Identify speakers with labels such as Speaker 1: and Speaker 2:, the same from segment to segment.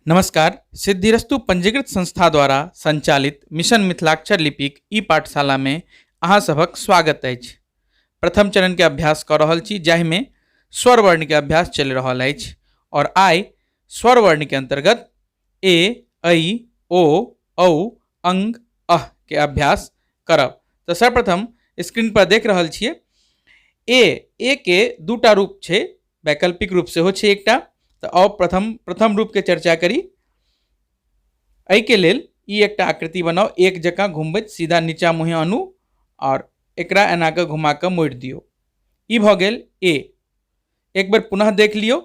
Speaker 1: नमस्कार। सिद्धिरस्तु पंजीकृत संस्था द्वारा संचालित मिशन मिथिलाक्षर लिपिक ई पाठशाला में अहाँ सभक स्वागत अछि। प्रथम चरण के अभ्यास कर रहल छी, जाहि में स्वर वर्ण के अभ्यास चल रहल अछि और आइ स्वर वर्ण के अंतर्गत ए, ऐ, ओ, औ, अंग, अह के अभ्यास करब। तो सर्वप्रथम स्क्रीन पर देख रहल छियै ए के दूटा रूप छै, वैकल्पिक रूप से हो छै एकटा। तो अब प्रथम रूप के चर्चा करी। एहि के लेल ई एकटा आकृति बनाओ, एक जकाँ घुमबैत सीधा नीचा मुँहे आनू और एकरा एना के घुमा के मोड़ि दियौ। ई भ गेल ए। एक बार पुनः देख लियो,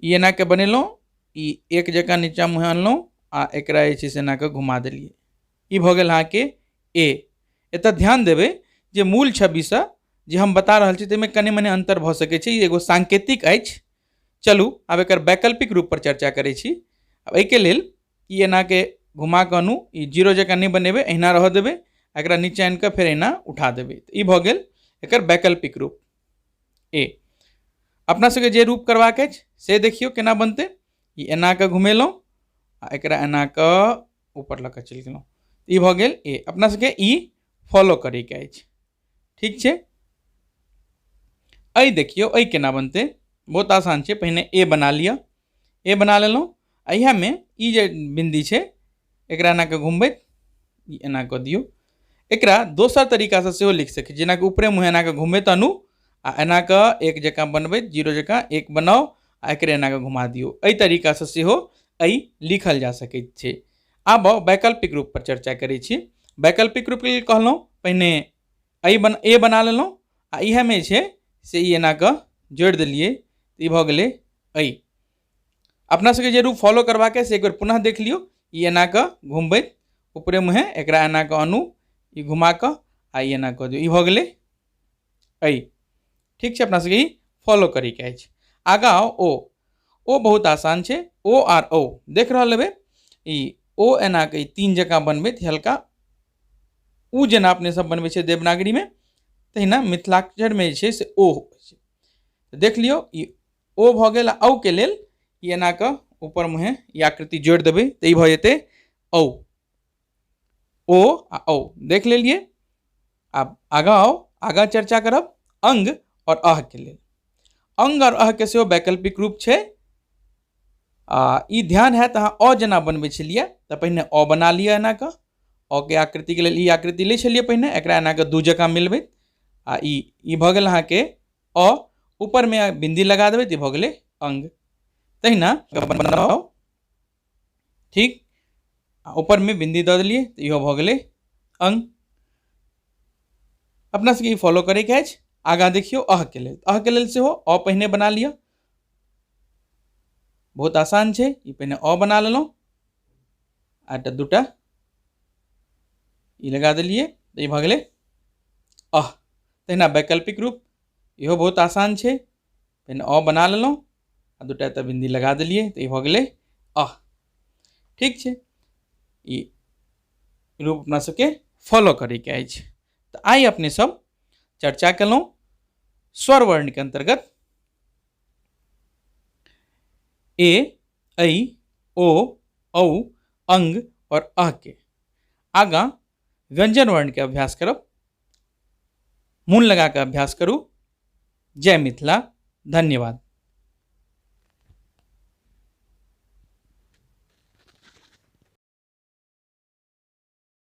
Speaker 1: ई एना के बनेलहुँ, ई एक जकाँ नीचा मुँहे अनलहुँ आ एकरा जे छै से एना के घुमा देलिए। ई भ गेल अहाँ के ए। एतऽ ध्यान देबै जे मूल छवि से जे हम बता रहल छी ताहिमे कनि मनि अंतर भ सकै छै, ई एगो सांकेतिक अछि। चलू आब एकर वैकल्पिक रूप पर चर्चा करै छी। अब एहि के लेल ई एना के घुमा के आनू, ई जीरो जकाँ नहीं बनेबै, अहिना रह देबै, एकरा नीचे आनि के फेर अहिना उठा देबै। तो ई भ गेल एकर वैकल्पिक रूप ए। अपना सबके जे रूप करबाक अछि से देखियो केना बनतै। ई एना के घुमेलहुँ आ एकरा एना के ऊपर लऽ के चलि गेलहुँ। ई भ गेल ए। अपना सबके ई फॉलो करे के अछि, ठीक छै। ऐ देखियो ऐ केना बनते, बहुत आसान छै। पहिने ए बना लिया, ए बना लेलहुँ। अहिया में ई जे बिंदी छै एकरा एना के घुमबैत ई एना कऽ दियौ। एकरा दोसर तरीका से सेहो लिख सकै छी, जेना कि ऊपरे मुँहे एना के घुमबैत आनू आ एना के एक जकाँ बनबैत जीरो जकाँ एक बनाओ आ एकरे एना के घुमा दियौ। एहि तरीका से सेहो ऐ लिखल जा सकैत छै। आब वैकल्पिक रूप पर चर्चा करै छी। वैकल्पिक रूप के लेल कहलहुँ पहिने ए बना लेलहुँ आ इहे में छै से ई एना के जोड़ि देलिए। ई भ गेलै ऐ। अपना सबके जे रूप फॉलो करबाक है से एक बार पुनः देख लियो। ई एना के घुमबैत ऊपरे मुँहे एकरा एना के आनू, ई घुमा के आ ई एना कऽ दियौ। ई भ गेलै ऐ, ठीक छै। अपना सबके ई फॉलो करे के अछि। आगाँ ओ बहुत आसान छै। ओ आर औ देख रहल हेबै, ई ओ एना के तीन जकाँ बनबैत हल्का उ जेना अपने सब बनबै छै देवनागरी में, तहिना मिथिलाक्षर में जे छै से ओ होइ छै। देख लियो ई ओ भ गेल। औ के लेल ई एना के ऊपर मुँहे ई आकृति जोड़ि देबै तऽ ई भ जेतै औ। ओ आ औ देख लेलिए। आब आगाँ आओ, आगाँ चर्चा करब अंग और अह के लेल। अंग और अह के सेहो वैकल्पिक रूप छै। ई ध्यान है अहाँ अ जेना बनबै छलिए तऽ पहिने अ बना लिअ एना के। अ के आकृति के लेल ई आकृति लै छलिए पहिने, एकरा एना के दू जकाँ मिलबै आ ई भ गेल अहाँ के अ। ऊपर में बिंदी लगा देबै तऽ भ गेलै अंग। तहिना बनाओ, ठीक। ऊपर में बिंदी दऽ देलिए तऽ इहो भ गेलै अंग। अपना सबके ई फॉलो करे के अछि। आगाँ देखियो अह के लेल। अह के लेल सेहो अ पहिने बना लिअ, बहुत आसान छै। ई पहिने अ बना लेलहुँ आ दूटा ई लगा देलिए तऽ ई भ गेलै अह। तहिना वैकल्पिक रूप इहो बहुत आसान छै। पहिने अ बना लेलहुँ आ दूटा एतऽ बिंदी लगा देलिए तऽ ई भ गेलै अह, ठीक छै। ई रूप अपना सबके फॉलो करे के अछि। तो आइ अपने सब चर्चा केलहुँ स्वर वर्ण के अंतर्गत ए, ऐ, ओ, औ, अंग और अह के। आगाँ व्यंजन वर्ण के अभ्यास करब। मून लगा के अभ्यास करू। जय मिथिला। धन्यवाद।